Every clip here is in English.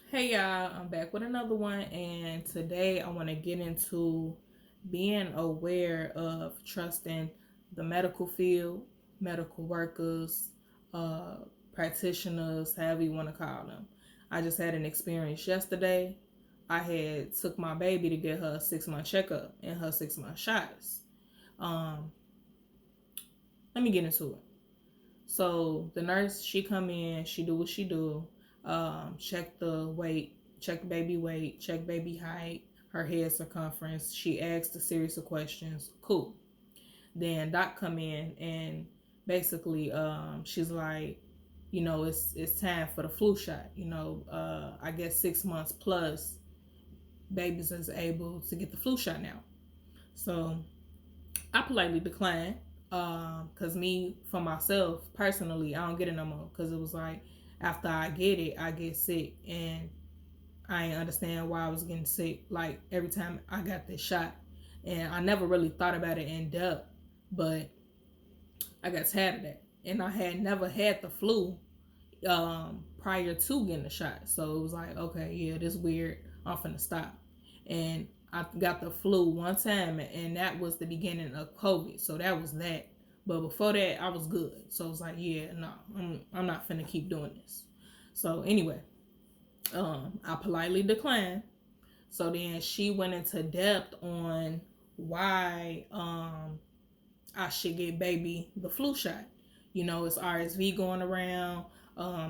Hey y'all, I'm back with another one, and today I want to get into being aware of trusting the medical field, medical workers, uh, practitioners, however you want to call them. I just had an experience yesterday. I had took my baby to get her 6 month checkup and her 6 month shots. Um, Let me get into it. So the nurse, she come in, she do what she do, check the weight, check the baby weight, check baby height, her head circumference. She asked a series of questions. Cool. Then doc come in and basically, she's like, it's time for the flu shot. I guess 6 months plus, babies is able to get the flu shot now. So I politely declined. Cause me for myself personally, I don't get it no more. Cause it was like after I get it, I get sick, and I didn't understand why I was getting sick. Like every time I got this shot, and I never really thought about it in depth, but I got tired of that, and I had never had the flu prior to getting the shot, so it was like, okay, yeah, this weird. I'm finna stop, and I got the flu one time, and that was the beginning of COVID. So that was that. But before that, I was good. So I was like, yeah, no, I'm not finna keep doing this. So anyway, I politely declined. So then she went into depth on why I should get baby the flu shot. It's RSV going around.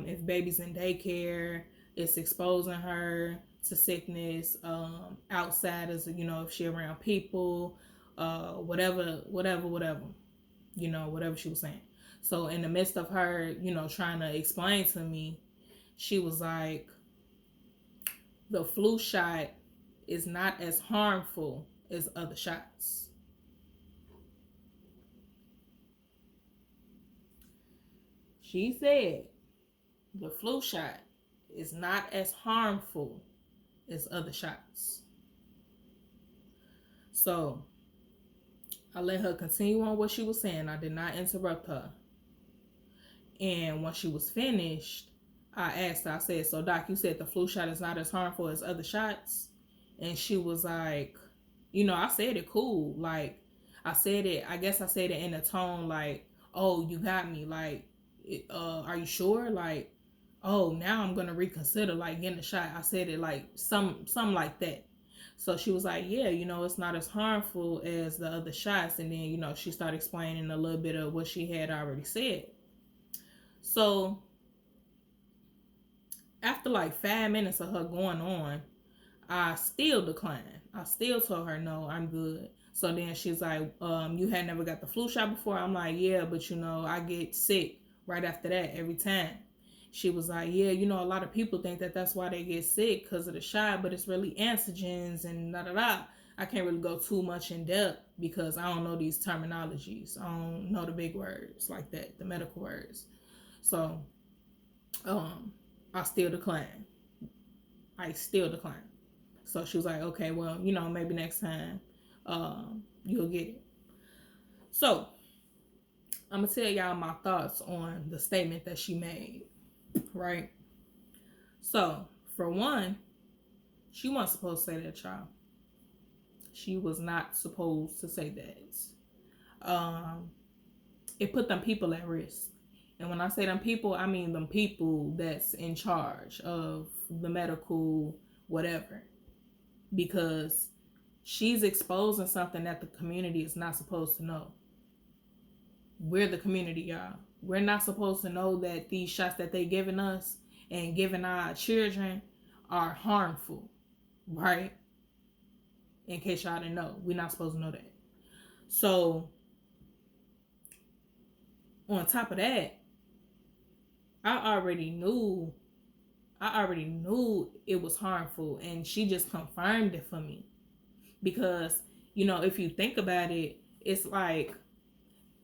If baby's in daycare, it's exposing her to sickness. Outsiders, if she around people, whatever. Whatever she was saying. So in the midst of her, trying to explain to me, she was like, the flu shot is not as harmful as other shots. She said the flu shot is not as harmful as other shots. So I let her continue on what she was saying. I did not interrupt her. And when she was finished, I asked her, I said, so doc, you said the flu shot is not as harmful as other shots? And she was like, I said it cool. Like, I guess I said it in a tone like, oh, you got me. Like, are you sure? Like, oh, now I'm gonna reconsider like getting the shot. I said it like something like that. So she was like, yeah, it's not as harmful as the other shots. And then, she started explaining a little bit of what she had already said. So after like 5 minutes of her going on, I still declined. I still told her, no, I'm good. So then she's like, you had never got the flu shot before? I'm like, yeah, but I get sick right after that every time. She was like, yeah, a lot of people think that that's why they get sick because of the shot, but it's really antigens and da da da. I can't really go too much in depth because I don't know these terminologies. I don't know the big words like that, the medical words. So, um, I still decline. I still decline. So she was like, okay, well, maybe next time you'll get it. So I'm going to tell y'all my thoughts on the statement that she made, right? So, for one, she wasn't supposed to say that, child. She was not supposed to say that. It put them people at risk. And when I say them people, I mean them people that's in charge of the medical whatever. Because she's exposing something that the community is not supposed to know. We're the community, y'all. We're not supposed to know that these shots that they giving us and giving our children are harmful, right? In case y'all didn't know, we're not supposed to know that. So on top of that, I already knew it was harmful, and she just confirmed it for me. Because, if you think about it, it's like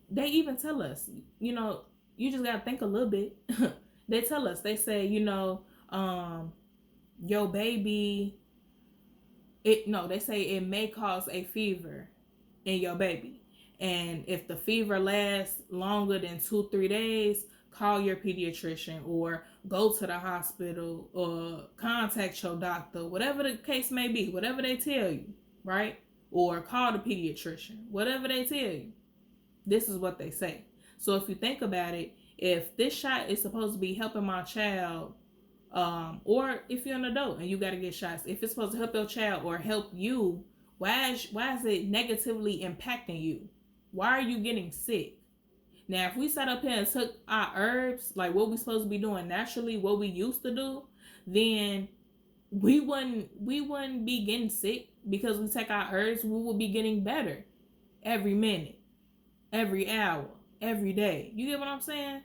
they even tell us, you just gotta think a little bit. They tell us, they say, your baby, they say it may cause a fever in your baby. And if the fever lasts longer than 2-3 days, call your pediatrician or go to the hospital or contact your doctor, whatever the case may be, whatever they tell you, right? Or call the pediatrician, whatever they tell you, this is what they say. So if you think about it, if this shot is supposed to be helping my child, or if you're an adult and you got to get shots, if it's supposed to help your child or help you, why is it negatively impacting you? Why are you getting sick? Now, if we sat up here and took our herbs, like what we supposed to be doing naturally, what we used to do, then we wouldn't be getting sick because we take our herbs. We would be getting better every minute, every hour, every day. You get what I'm saying?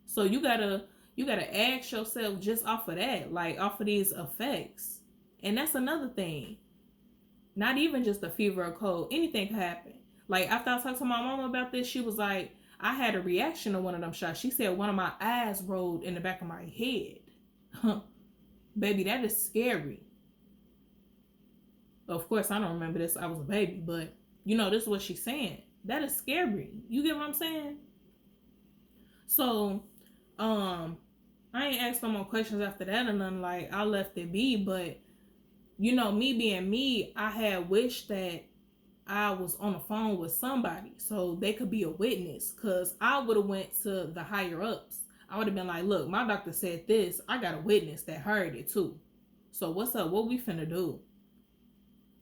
So you gotta ask yourself just off of that, like off of these effects. And that's another thing. Not even just a fever or cold. Anything could happen. Like after I talked to my mom about this, she was like, I had a reaction to one of them shots. She said one of my eyes rolled in the back of my head. Baby, that is scary. Of course, I don't remember this. I was a baby, but this is what she's saying. That is scary. You get what I'm saying? So, I ain't asked no more questions after that or nothing. Like, I left it be, but me being me, I had wished that I was on the phone with somebody so they could be a witness, because I would have went to the higher ups. I would have been like, look, my doctor said this. I got a witness that heard it too. So what's up? What we finna do?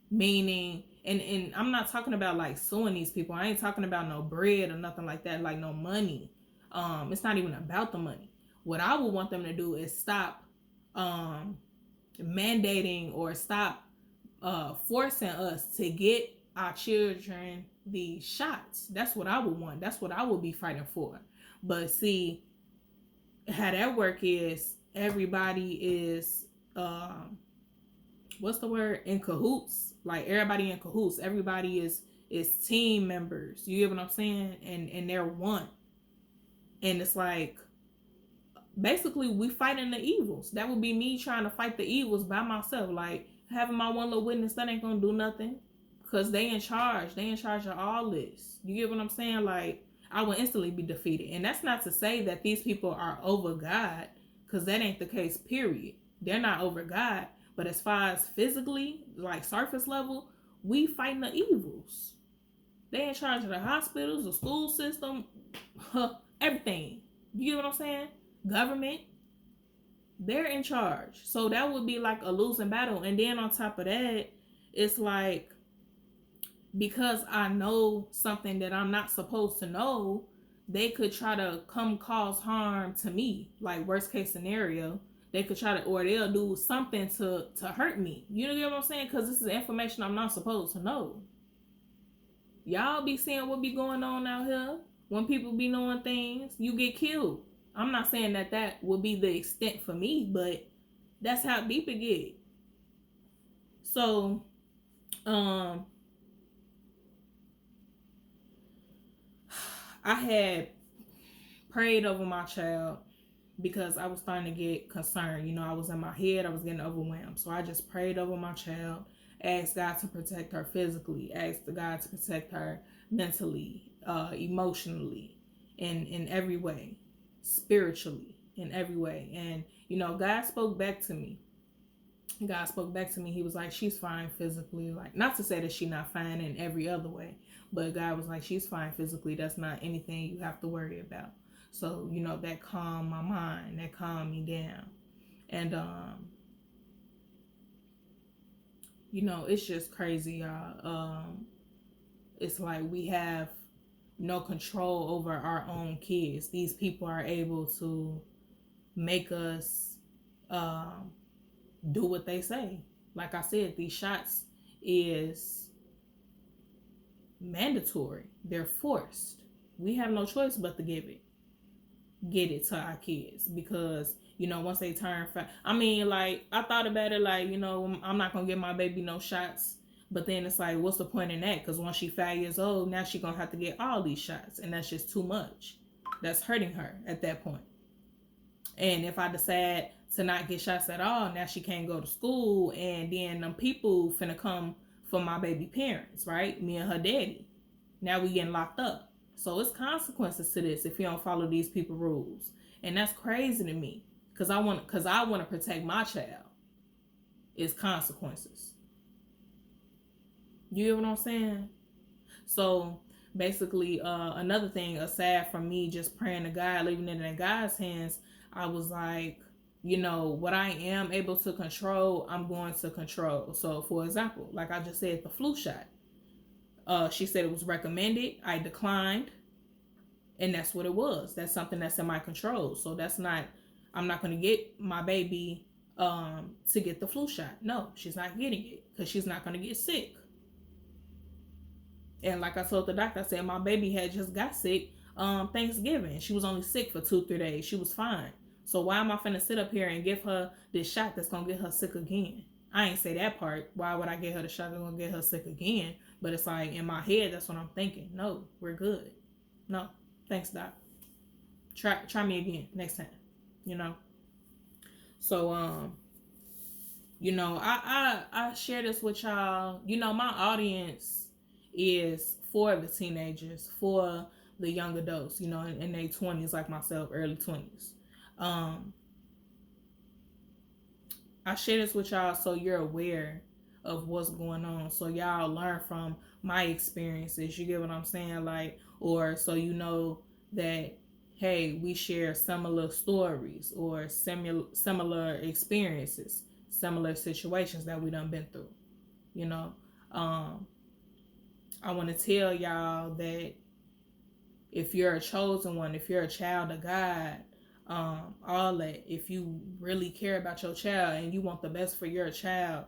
Meaning, and I'm not talking about like suing these people. I ain't talking about no bread or nothing like that, like no money. It's not even about the money. What I would want them to do is stop mandating or stop forcing us to get our children these shots. That's what I would want. That's what I would be fighting for. But see, how that work is everybody is what's the word, in cahoots. Like everybody in cahoots. Everybody is team members. You get what I'm saying? And they're one. And it's like, basically we fighting the evils. That would be me trying to fight the evils by myself. Like having my one little witness, that ain't gonna do nothing, because they in charge. They in charge of all this. You get what I'm saying? Like I would instantly be defeated. And that's not to say that these people are over God, because that ain't the case, period. They're not over God. But as far as physically, like surface level, we fighting the evils. They in charge of the hospitals, the school system, everything. You get what I'm saying? Government. They're in charge. So that would be like a losing battle. And then on top of that, it's like, because I know something that I'm not supposed to know, they could try to come cause harm to me. Like worst case scenario, they could try to, or they'll do something to hurt me. You know what I'm saying? Because this is information I'm not supposed to know. Y'all be seeing what be going on out here. When people be knowing things, you get killed. I'm not saying that will be the extent for me, but that's how deep it get. So, I had prayed over my child because I was starting to get concerned. I was in my head, I was getting overwhelmed. So I just prayed over my child, asked God to protect her physically, asked God to protect her mentally, emotionally, in every way, spiritually, in every way. And, God spoke back to me. He was like, she's fine physically. Like, not to say that she's not fine in every other way, but God was like, she's fine physically. That's not anything you have to worry about. So, that calmed my mind, that calmed me down. And, it's just crazy, y'all. It's like we have no control over our own kids. These people are able to make us do what they say. Like I said, these shots is mandatory. They're forced. We have no choice but to get it to our kids, because once they turn 5, like I thought about it, like I'm not gonna give my baby no shots, but then it's like, what's the point in that? Because once she's 5 years old, now she's gonna have to get all these shots, and that's just too much. That's hurting her at that point. And if I decide to not get shots at all, now she can't go to school, and then them people finna come for my baby parents, right? Me and her daddy. Now we getting locked up. So it's consequences to this if you don't follow these people rules. And that's crazy to me. Cause I want to protect my child. It's consequences. You get what I'm saying? So basically, another thing aside from me just praying to God, leaving it in God's hands, I was like, what I am able to control, I'm going to control. So for example, like I just said, the flu shot. She said it was recommended. I declined, and that's what it was. That's something that's in my control. So I'm not going to get my baby to get the flu shot. No, she's not getting it because she's not going to get sick. And like I told the doctor, I said my baby had just got sick Thanksgiving. She was only sick for 2-3 days. She was fine. So why am I finna sit up here and give her this shot that's gonna get her sick again? I ain't say that part. Why would I get her the shot that's gonna get her sick again? But it's like in my head, that's what I'm thinking. No, we're good. No, thanks, doc. Try me again next time. So I share this with y'all. My audience is for the teenagers, for the young adults, in their 20s, like myself, early 20s. I share this with y'all so you're aware of what's going on, so y'all learn from my experiences. You get what I'm saying? Like, or so that, hey, we share similar stories or similar experiences, similar situations that we done been through. I want to tell y'all that if you're a chosen one, if you're a child of God, all that, if you really care about your child and you want the best for your child,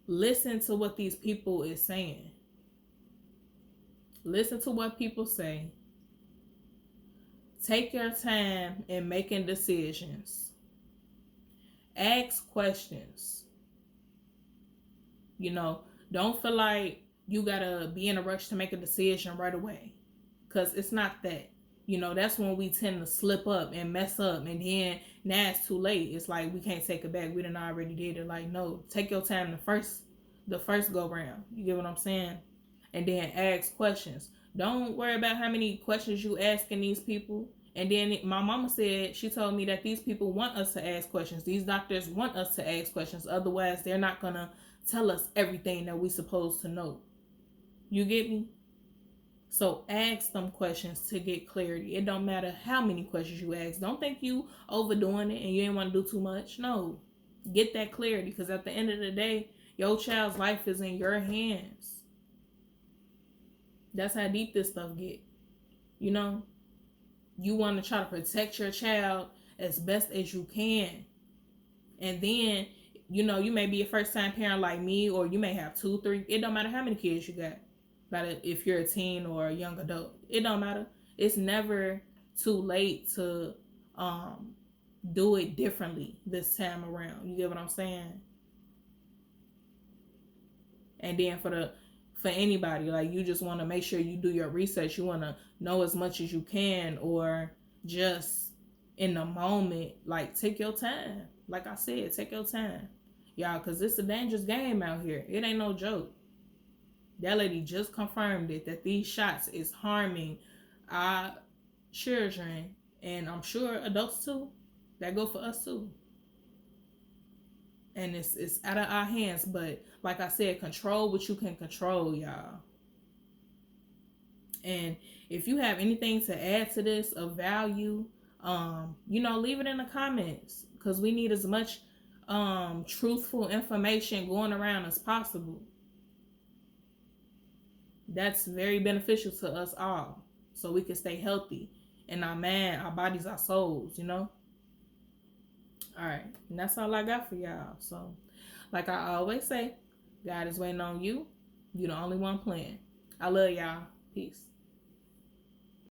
listen to what these people is saying. Listen to what people say. Take your time in making decisions. Ask questions. Don't feel like you gotta be in a rush to make a decision right away, because it's not that. That's when we tend to slip up and mess up, and then now it's too late. It's like we can't take it back. We done already did it. Like, no, take your time the first go round. You get what I'm saying? And then ask questions. Don't worry about how many questions you asking these people. And then my mama said, she told me that these people want us to ask questions. These doctors want us to ask questions. Otherwise, they're not gonna tell us everything that we supposed to know. You get me? So ask them questions to get clarity. It don't matter how many questions you ask. Don't think you overdoing it and you ain't want to do too much. No. Get that clarity, because at the end of the day, your child's life is in your hands. That's how deep this stuff get. You want to try to protect your child as best as you can. And then, you may be a first time parent like me, or you may have 2, 3. It don't matter how many kids you got. But if you're a teen or a young adult, it don't matter. It's never too late to do it differently this time around. You get what I'm saying? And then for anybody, like, you just want to make sure you do your research. You want to know as much as you can, or just in the moment, like, take your time. Like I said, take your time, y'all, because it's a dangerous game out here. It ain't no joke. That lady just confirmed it, that these shots is harming our children, and I'm sure adults too. That go for us too. And it's out of our hands. But like I said, control what you can control, y'all. And if you have anything to add to this of value, leave it in the comments, because we need as much truthful information going around as possible. That's very beneficial to us all, so we can stay healthy in our mind, our bodies, our souls. All right, and that's all I got for y'all. So, like I always say, God is waiting on you. You're the only one playing. I love y'all. Peace.